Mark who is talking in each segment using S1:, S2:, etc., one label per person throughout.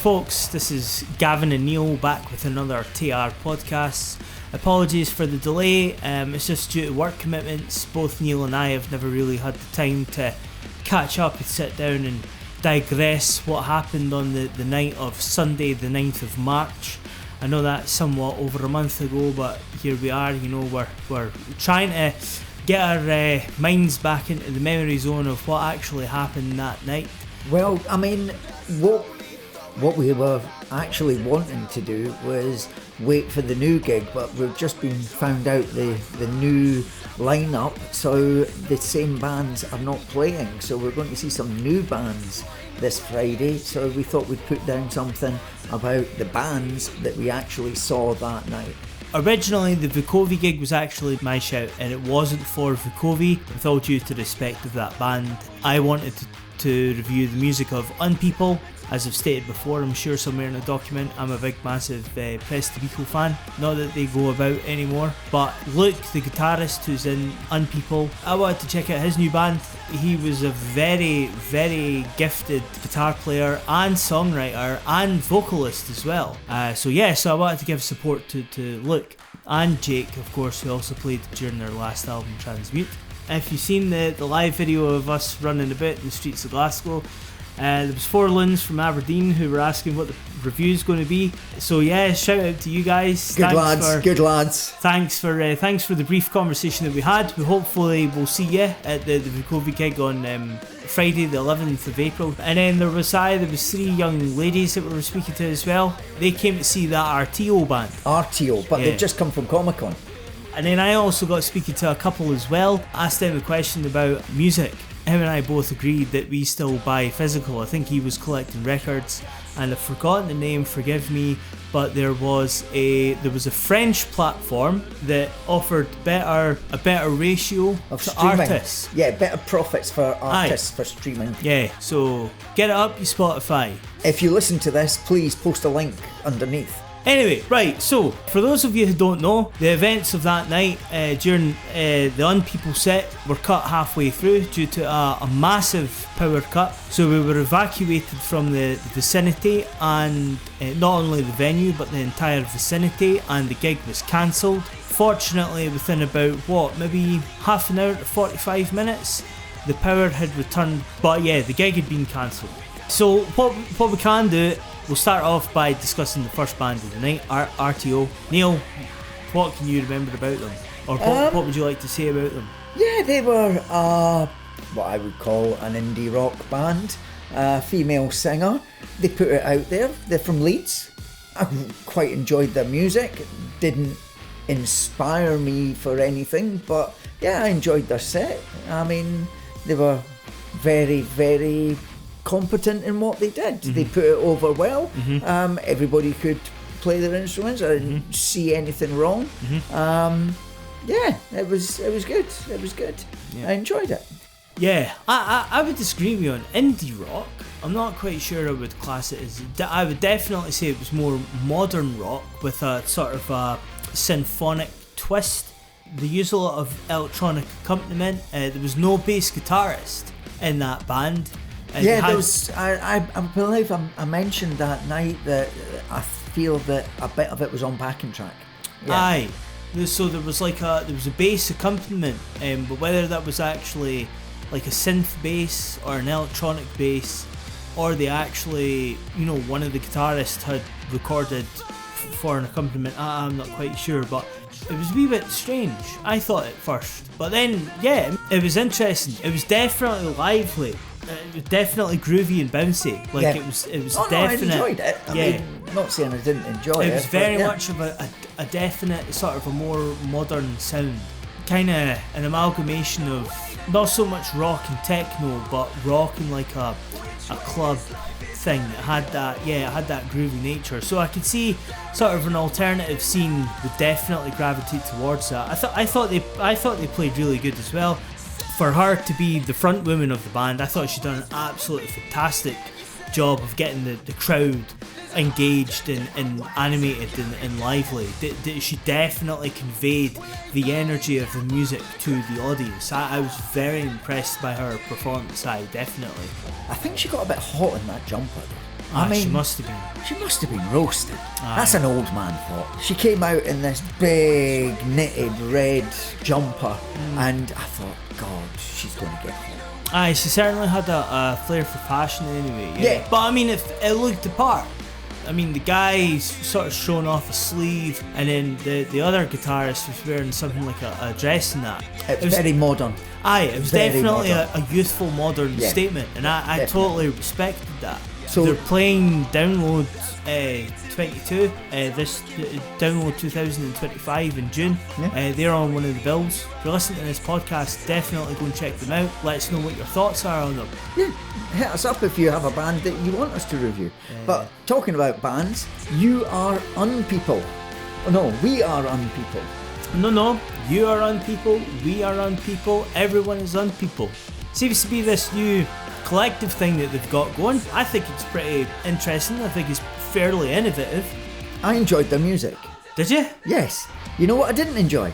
S1: folks, this is Gavin and Neil back with another Tayar podcast. Apologies for the delay, it's just due to work commitments. Both Neil and I have never really had the time to catch up and sit down and digress what happened on the night of Sunday the 9th of March. I know that's somewhat over a month ago, but here we are, you know, we're trying to get our minds back into the memory zone of what actually happened that night.
S2: Well, I mean, what we were actually wanting to do was wait for the new gig, but we've just been found out the new lineup, so the same bands are not playing, so we're going to see some new bands this Friday, so we thought we'd put down something about the bands that we actually saw that night.
S1: Originally, the VUKOVI gig was actually my shout, and it wasn't for VUKOVI. With all due to respect of that band, I wanted to review the music of Unpeople. As I've stated before, I'm sure somewhere in a document, I'm a big, massive SWG3 fan. Not that they go about anymore, but Luke, the guitarist who's in Unpeople, I wanted to check out his new band. He was a very, very gifted guitar player and songwriter and vocalist as well. So I wanted to give support to Luke and Jake, of course, who also played during their last album, Transmute. If you've seen the live video of us running about in the streets of Glasgow, there was 4 loons from Aberdeen who were asking what the review's going to be. So yeah, shout out to you guys.
S2: Good lads.
S1: Thanks for the brief conversation that we had. We hopefully will see you at the VUKOVI gig on Friday the 11th of April. And then there was 3 young ladies that we were speaking to as well. They came to see that Artio band.
S2: Artio, but they've just come from Comic Con.
S1: And then I also got speaking to a couple as well. Asked them a question about music. Him and I both agreed that we still buy physical. I think he was collecting records, and I've forgotten the name, forgive me, but there was a French platform that offered a better ratio
S2: of
S1: to
S2: streaming.
S1: Artists.
S2: Yeah, better profits for artists for streaming.
S1: Yeah, so get it up, you Spotify.
S2: If you listen to this, please post a link underneath.
S1: Anyway, right, so for those of you who don't know, the events of that night during the Unpeople set were cut halfway through due to a massive power cut. So we were evacuated from the vicinity, and not only the venue but the entire vicinity, and the gig was cancelled. Fortunately, within about maybe half an hour to 45 minutes, the power had returned, but yeah, the gig had been cancelled. So what we can do, we'll start off by discussing the first band of the night, Artio. Neil, what can you remember about them? Or what would you like to say about them?
S2: Yeah, they were what I would call an indie rock band, female singer. They put it out there. They're from Leeds. I quite enjoyed their music. Didn't inspire me for anything, but yeah, I enjoyed their set. I mean, they were very, very competent in what they did. Mm-hmm. They put it over well. Mm-hmm. Everybody could play their instruments. I didn't see anything wrong. Mm-hmm. It was good. It was good. Yeah. I enjoyed it.
S1: Yeah, I would disagree with you on indie rock. I'm not quite sure I would class it as. I would definitely say it was more modern rock with a sort of a symphonic twist. The use a lot of electronic accompaniment. There was no bass guitarist in that band.
S2: There was. I believe I mentioned that night that I feel that a bit of it was on backing track. Yeah.
S1: Aye. So there was a bass accompaniment, but whether that was actually like a synth bass or an electronic bass, or they actually, one of the guitarists had recorded for an accompaniment, I'm not quite sure, but it was a wee bit strange, I thought at first. But then, yeah, it was interesting. It was definitely lively. It was definitely groovy and bouncy. It was definite.
S2: I enjoyed it. I mean, not saying I didn't enjoy it.
S1: It was very much of a definite sort of a more modern sound. Kind of an amalgamation of not so much rock and techno, but rock and like a club thing that had that groovy nature. So I could see sort of an alternative scene would definitely gravitate towards that. I thought they played really good as well. For her to be the front woman of the band, I thought she'd done an absolutely fantastic job of getting the crowd engaged and animated and lively. She definitely conveyed the energy of the music to the audience. I was very impressed by her performance. Definitely.
S2: I think she got a bit hot in that jumper.
S1: She must have been.
S2: She must have been roasted. That's an old man thought. She came out in this big knitted red jumper, and I thought, God, she's going to get hot.
S1: She certainly had a flair for fashion anyway.
S2: Yeah.
S1: But I mean, it looked the part. I mean, the guy's sort of showing off a sleeve, and then the other guitarist was wearing something like a dress and that.
S2: It was very modern.
S1: It was definitely a youthful, modern statement, and I totally respected that. So they're playing Download 22, this Download 2025 in June. Yeah. They're on one of the bills. If you're listening to this podcast, definitely go and check them out. Let us know what your thoughts are on them.
S2: Yeah, hit us up if you have a band that you want us to review. But talking about bands, you are Unpeople. Oh, no, we are Unpeople.
S1: No, you are Unpeople, we are Unpeople, everyone is Unpeople. Seems to be this new collective thing that they've got going. I think it's pretty interesting. I think it's fairly innovative.
S2: I enjoyed their music.
S1: Did you?
S2: Yes. You know what I didn't enjoy?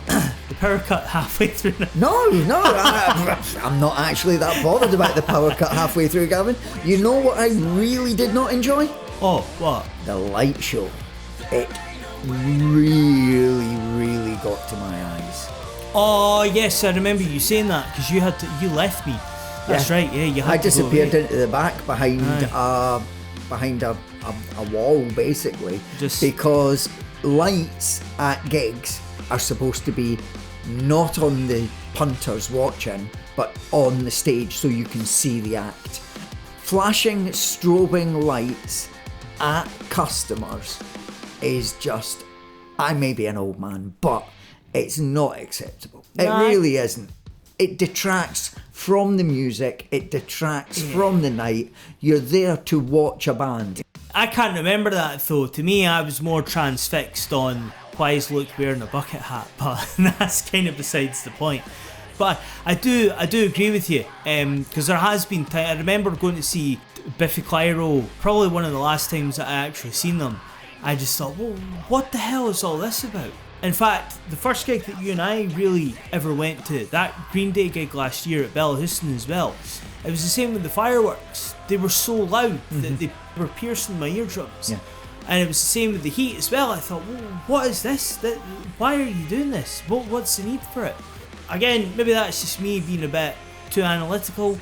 S1: The power cut halfway through.
S2: No, I'm not actually that bothered about the power cut halfway through, Gavin. You know what I really did not enjoy?
S1: Oh, what?
S2: The light show. It really got to my eyes.
S1: Oh yes, I remember you saying that because you left me. That's right. Yeah, you had.
S2: I
S1: to
S2: disappeared
S1: go
S2: into the back behind a wall, basically, because lights at gigs are supposed to be not on the punters watching, but on the stage so you can see the act. Flashing strobing lights at customers is just, I may be an old man, but it's not acceptable. It really isn't. It detracts from the music, it detracts from the night. You're there to watch a band.
S1: I can't remember that though. To me, I was more transfixed on why is Luke wearing a bucket hat, but that's kind of besides the point. But I do agree with you, because there has been time. I remember going to see Biffy Clyro, probably one of the last times that I actually seen them. I just thought, well, what the hell is all this about? In fact, the first gig that you and I really ever went to, that Green Day gig last year at Bellahouston as well, it was the same with the fireworks. They were so loud that they were piercing my eardrums. Yeah. And it was the same with the heat as well. I thought, well, what is this? Why are you doing this? What's the need for it? Again, maybe that's just me being a bit too analytical.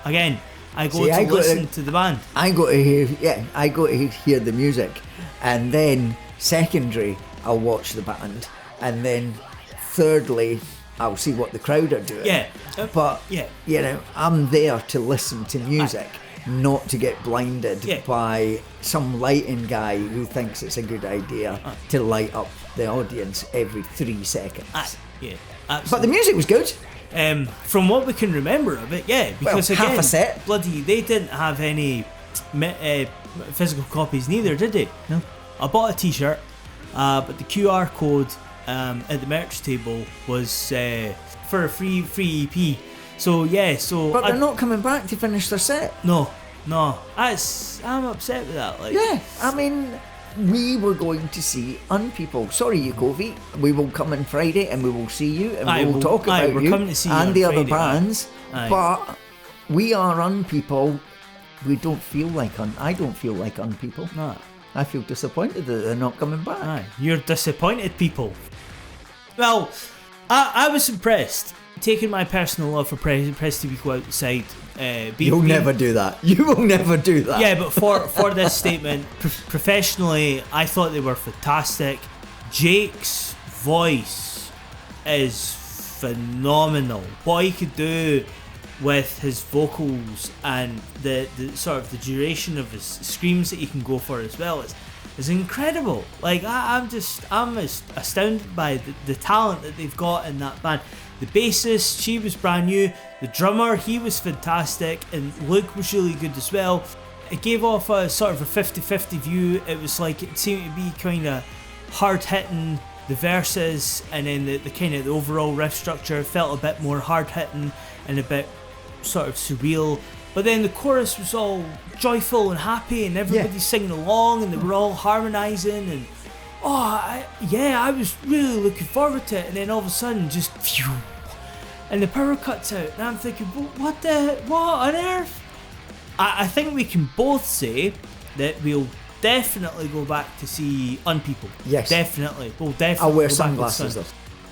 S1: Again, I go to listen to the band.
S2: I go to hear the music, and then secondary, I'll watch the band, and then thirdly, I'll see what the crowd are doing.
S1: Yeah.
S2: But, you know, I'm there to listen to music, not to get blinded by some lighting guy who thinks it's a good idea to light up the audience every 3 seconds.
S1: Yeah, absolutely.
S2: But the music was good.
S1: From what we can remember of it, because again,
S2: half a set.
S1: Bloody, they didn't have any physical copies neither, did they?
S2: No.
S1: I bought a t-shirt, but the QR code at the merch table was for a free EP. So
S2: but they're not coming back to finish their set.
S1: No, I'm upset with that. Like,
S2: yeah, I mean, we were going to see Unpeople. Sorry, VUKOVI. We will come on Friday and we will see you and we will talk about you
S1: to see
S2: and
S1: you
S2: the
S1: Friday,
S2: other bands. But we are Unpeople. We don't feel like I don't feel like Unpeople.
S1: No.
S2: I feel disappointed that they're not coming back.
S1: You're disappointed, people. Well, I was impressed. Taking my personal love for Press TV Go outside.
S2: You'll never do that. You will never do that.
S1: Yeah, but for this statement, professionally, I thought they were fantastic. Jake's voice is phenomenal. What he could do with his vocals and the sort of the duration of his screams that he can go for as well is incredible. Like I'm astounded by the talent that they've got in that band. The bassist, she was brand new. The drummer, he was fantastic, and Luke was really good as well. It gave off a sort of a 50-50 view. It was like it seemed to be kind of hard hitting the verses, and then the kind of the overall riff structure felt a bit more hard hitting and a bit sort of surreal. But then the chorus was all joyful and happy, and everybody's singing along, and they were all harmonising, and I was really looking forward to it. And then all of a sudden, just phew, and the power cuts out, and I'm thinking, what on earth? I think we can both say that we'll definitely go back to see Unpeople.
S2: Yes.
S1: Definitely. We'll definitely
S2: I'll wear
S1: go back with
S2: sunglasses though.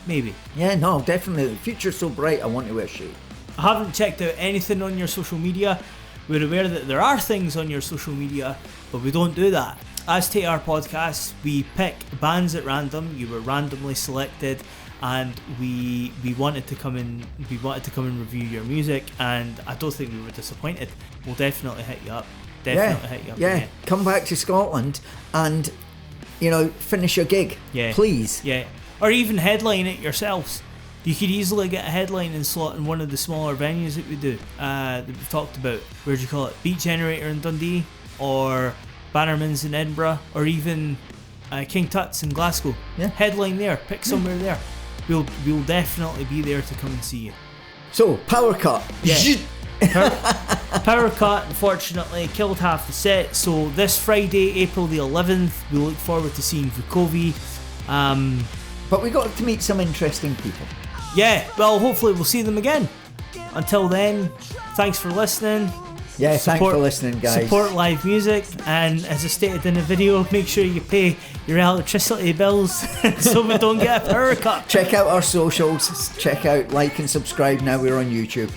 S1: Maybe.
S2: Yeah, no, definitely. The future's so bright, I want to wear shade.
S1: I haven't checked out anything on your social media. We're aware that there are things on your social media, but we don't do that. As Tayar Podcast, we pick bands at random. You were randomly selected, and we wanted to come in. We wanted to come and review your music, and I don't think we were disappointed. We'll definitely hit you up. Hit you up.
S2: Yeah,
S1: Again.
S2: come back to Scotland and, finish your gig.
S1: Yeah.
S2: Please.
S1: Yeah. Or even headline it yourselves. You could easily get a headlining slot in one of the smaller venues that we do, that we've talked about. Where do you call it? Beat Generator in Dundee, or Bannerman's in Edinburgh, or even King Tut's in Glasgow.
S2: Yeah.
S1: Headline there. Pick somewhere there. We'll definitely be there to come and see you.
S2: So, power cut.
S1: Yeah. Power cut, unfortunately, killed half the set. So this Friday, April the 11th, we look forward to seeing VUKOVI.
S2: But we got to meet some interesting people.
S1: Yeah, well, hopefully we'll see them again. Until then, thanks for listening.
S2: Yeah, thanks for listening, guys.
S1: Support live music, and as I stated in the video, make sure you pay your electricity bills so we don't get a power cut.
S2: Check out our socials. Check out, like and subscribe now we're on YouTube.